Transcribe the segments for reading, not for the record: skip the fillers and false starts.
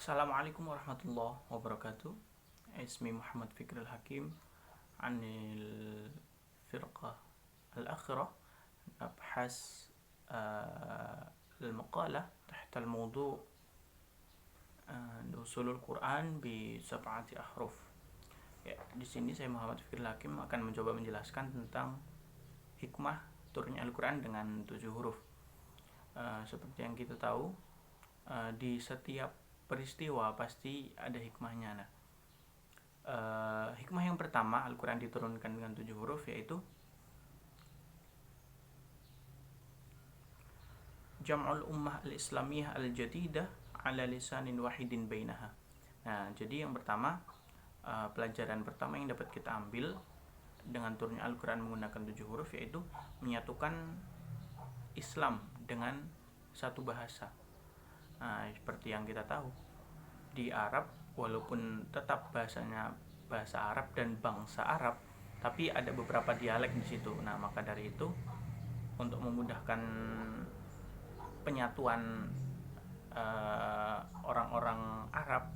Assalamualaikum warahmatullahi wabarakatuh. Ismi Muhammad Fikril Hakim Anil Firqah Al-Akhirah Abhas Al-Maqalah Tahta Al-Mawdu' Nusulul Quran Bi Sab'ati Ahruf. Ya, di sini saya Muhammad Fikril Hakim akan mencoba menjelaskan tentang hikmah turunnya Al-Quran dengan 7 huruf. Seperti yang kita tahu, di setiap peristiwa pasti ada hikmahnya. Hikmah yang pertama Al-Quran diturunkan dengan 7 huruf yaitu Jam'ul Ummah Al-Islamiyah Al-Jadidah ala lisanin wahidin bainaha. Nah, jadi yang pertama, pelajaran pertama yang dapat kita ambil dengan turunnya Al-Quran menggunakan 7 huruf yaitu menyatukan Islam dengan satu bahasa. Nah, seperti yang kita tahu, di Arab walaupun tetap bahasanya bahasa Arab dan bangsa Arab, tapi ada beberapa dialek di situ. Nah, maka dari itu untuk memudahkan penyatuan orang-orang Arab,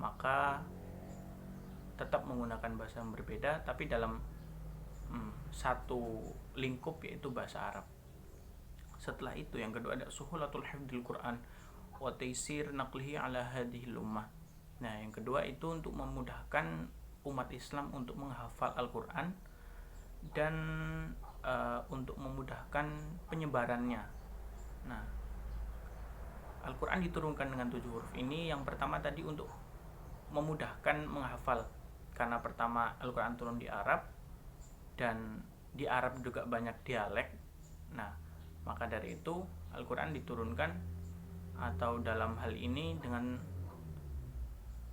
maka tetap menggunakan bahasa yang berbeda tapi dalam satu lingkup yaitu bahasa Arab. Setelah itu yang kedua ada suhulatul hifdzil Quran wa taysir naqlihi ala hadhil ummah. Nah, yang kedua itu untuk memudahkan umat Islam untuk menghafal Al-Quran dan untuk memudahkan penyebarannya. Nah, Al-Quran diturunkan dengan 7 huruf ini. Yang pertama tadi untuk memudahkan menghafal, karena pertama Al-Quran turun di Arab dan di Arab juga banyak dialek. Nah, maka dari itu Al-Quran diturunkan atau dalam hal ini dengan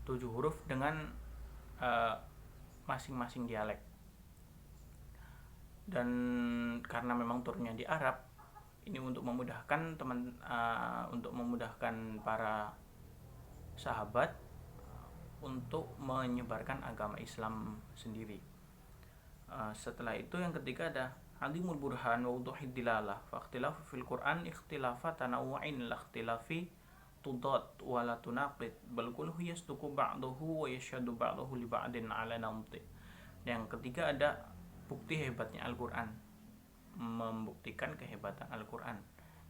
7 huruf dengan masing-masing dialek. Dan karena memang turunnya di Arab, ini untuk memudahkan untuk memudahkan para sahabat untuk menyebarkan agama Islam sendiri. Setelah itu yang ketiga ada Alimul Burhan wa wuduhid dilalah fa ikhtilafu fil Quran ikhtilafa tanawu'in la ikhtilafi tudad wa la tunaqid bal kullu yasduqu ba'dahu wa yashhadu ba'dahu li ba'din ala namti. Yang ketiga ada bukti hebatnya Al-Quran, membuktikan kehebatan Al-Quran.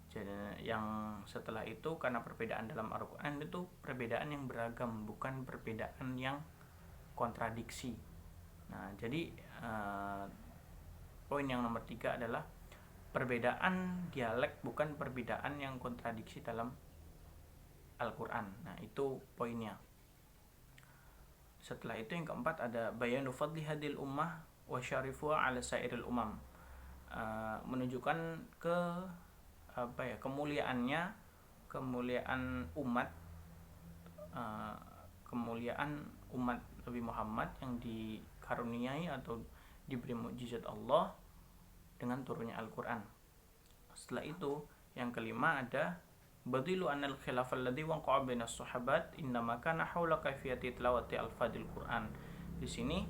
Jadi yang setelah itu karena perbedaan dalam Al-Quran itu perbedaan yang beragam, bukan perbedaan yang kontradiksi. Nah, jadi poin yang nomor 3 adalah perbedaan dialek bukan perbedaan yang kontradiksi dalam Al-Quran. Nah, itu poinnya. Setelah itu yang keempat ada bayanu fadli hadil ummah wa syarifuha ala sairil umam. Menunjukkan ke kemuliaan umat, kemuliaan umat Nabi Muhammad yang dikaruniai atau diberi mukjizat Allah dengan turunnya Al-Quran. Setelah itu yang kelima ada badilu anal khilaf alladhi waqa'a bainas sahabat innama kana haula kaifiyati tilawati al-fadil Quran. Di sini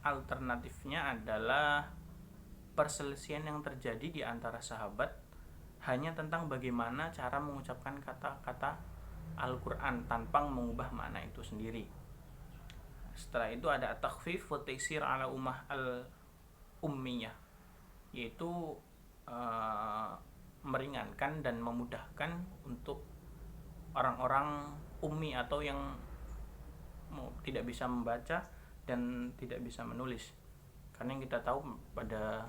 alternatifnya adalah perselisihan yang terjadi di antara sahabat hanya tentang bagaimana cara mengucapkan kata-kata Al-Quran tanpa mengubah makna itu sendiri. Setelah itu ada takhfif wa taysir ala ummah al-ummiyah, yaitu meringankan dan memudahkan untuk orang-orang ummi atau yang tidak bisa membaca dan tidak bisa menulis. Karena yang kita tahu pada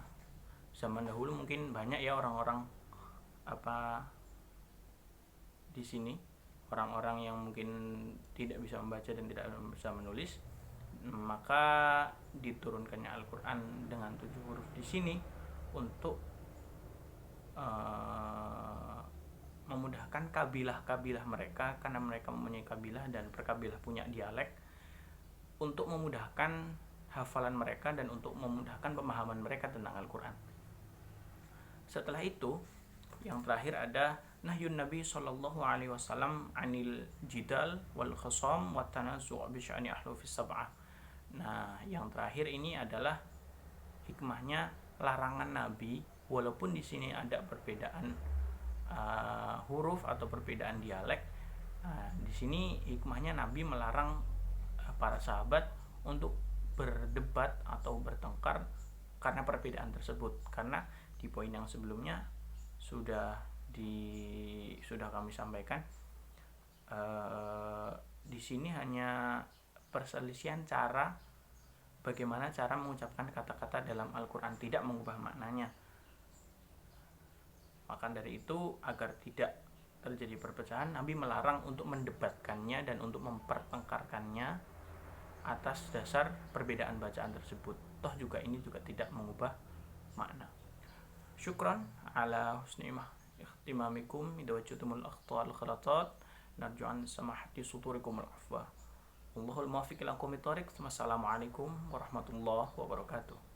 zaman dahulu mungkin banyak ya orang-orang di sini orang-orang yang mungkin tidak bisa membaca dan tidak bisa menulis, maka diturunkannya Al-Quran dengan 7 huruf di sini untuk memudahkan kabilah-kabilah mereka, karena mereka mempunyai kabilah dan per kabilah punya dialek, untuk memudahkan hafalan mereka dan untuk memudahkan pemahaman mereka tentang Al-Quran. Setelah itu yang terakhir ada nahyun Nabi sallallahu alaihi wasallam anil jidal wal khasam wat tanazu' bi sya'ni ahlufis sab'ah. Nah, yang terakhir ini adalah hikmahnya larangan Nabi, walaupun di sini ada perbedaan huruf atau perbedaan dialek. Nah, di sini hikmahnya Nabi melarang para sahabat untuk berdebat atau bertengkar karena perbedaan tersebut, karena di poin yang sebelumnya sudah kami sampaikan, di sini hanya perselisihan bagaimana cara mengucapkan kata-kata dalam Al-Quran, tidak mengubah maknanya. Maka dari itu, agar tidak terjadi perpecahan, Nabi melarang untuk mendebatkannya dan untuk mempertengkarkannya atas dasar perbedaan bacaan tersebut. Toh juga ini juga tidak mengubah makna. Syukran ala husni ihtimamikum idza wajadtumul akhtal khalatat narju an samahati suturikum al afwa. Allahul muwaffiq ila aqwamit thoriq. Wassalamualaikum warahmatullahi wabarakatuh.